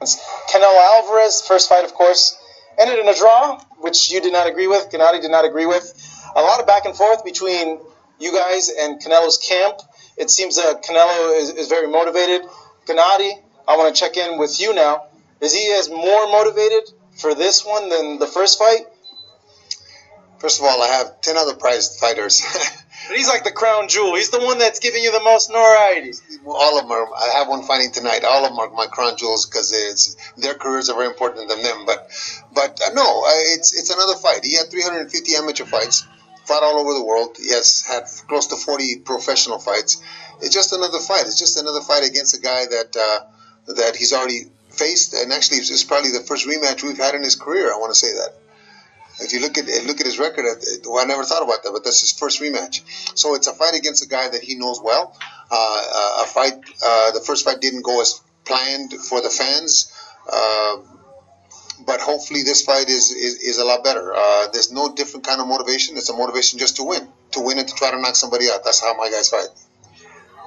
Canelo Alvarez, first fight, of course, ended in a draw, which you did not agree with. Gennady did not agree with. A lot of back and forth between you guys and Canelo's camp. It seems that Canelo is very motivated. Gennady, I want to check in with you now. Is he as more motivated for this one than the first fight? First of all, I have 10 other prized fighters. But he's like the crown jewel. He's the one that's giving you the most notoriety. All of them are. I have one fighting tonight. All of them are my crown jewels because their careers are very important than them. But no, it's another fight. He had 350 amateur fights, fought all over the world. He has had close to 40 professional fights. It's just another fight. It's just another fight against a guy that he's already faced, and actually it's probably the first rematch we've had in his career. I want to say that. If you look at his record, I never thought about that, but that's his first rematch. So it's a fight against a guy that he knows well. A fight. The first fight didn't go as planned for the fans, but hopefully this fight is a lot better. There's no different kind of motivation. It's a motivation just to win and to try to knock somebody out. That's how my guys fight.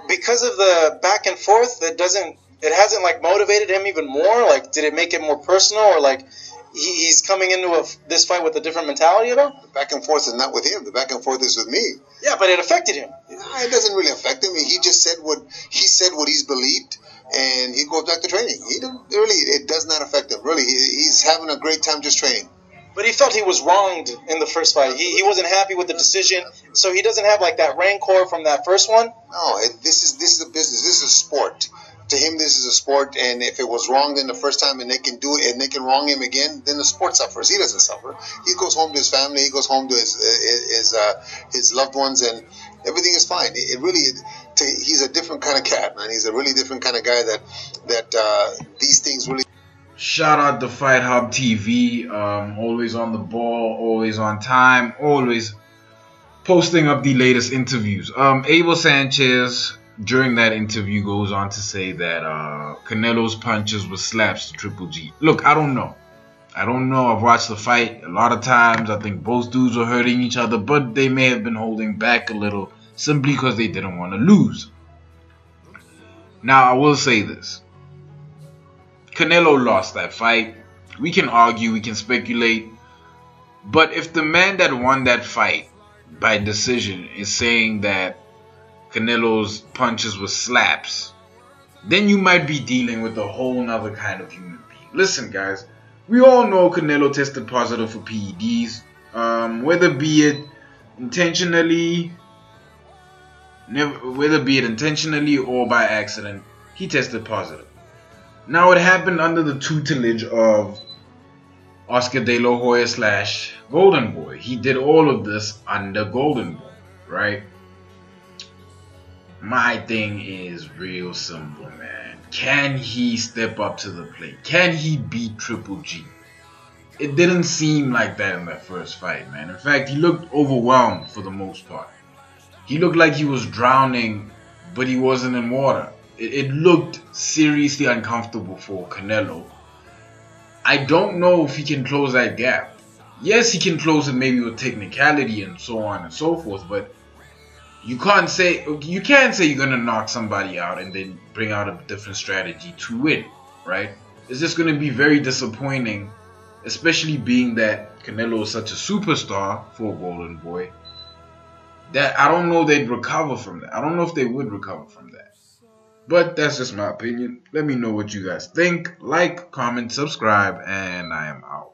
Because of the back and forth, it hasn't like motivated him even more. Like, did it make it more personal, or like? He's coming into this fight with a different mentality at all? The back and forth is not with him. The back and forth is with me. Yeah, but it affected him. It doesn't really affect him. He just said what he's believed, and he goes back to training. It does not affect him. Really, he's having a great time just training. But he felt he was wronged in the first fight. He wasn't happy with the decision, so he doesn't have like that rancor from that first one. No, this is a business. This is a sport. To him, this is a sport, and if it was wronged in the first time and they can do it and they can wrong him again, then the sport suffers. He doesn't suffer. He goes home to his family. He goes home to his loved ones, and everything is fine. He's a different kind of cat, man. He's a really different kind of guy that these things really. Shout out to Fight Hub TV. Always on the ball, always on time, always posting up the latest interviews. Abel Sanchez, during that interview, goes on to say that Canelo's punches were slaps to Triple G. Look, I don't know. I've watched the fight a lot of times. I think both dudes were hurting each other, but they may have been holding back a little simply because they didn't want to lose. Now, I will say this. Canelo lost that fight. We can argue, we can speculate. But if the man that won that fight by decision is saying that Canelo's punches were slaps, then you might be dealing with a whole nother kind of human being. Listen, guys, we all know Canelo tested positive for PEDs, whether be it intentionally or by accident. He tested positive. Now, it happened under the tutelage of Oscar De La Hoya / Golden Boy. He did all of this under Golden Boy, right? My thing is real simple, man. Can he step up to the plate? Can he beat Triple G? It didn't seem like that in that first fight, man. In fact, he looked overwhelmed for the most part. He looked like he was drowning, but he wasn't in water. It looked seriously uncomfortable for Canelo. I don't know if he can close that gap. Yes, he can close it maybe with technicality and so on and so forth, but you can't say you're gonna knock somebody out and then bring out a different strategy to win, right? It's just gonna be very disappointing, especially being that Canelo is such a superstar for Golden Boy, that I don't know they'd recover from that. I don't know if they would recover from that. But that's just my opinion. Let me know what you guys think. Like, comment, subscribe, and I am out.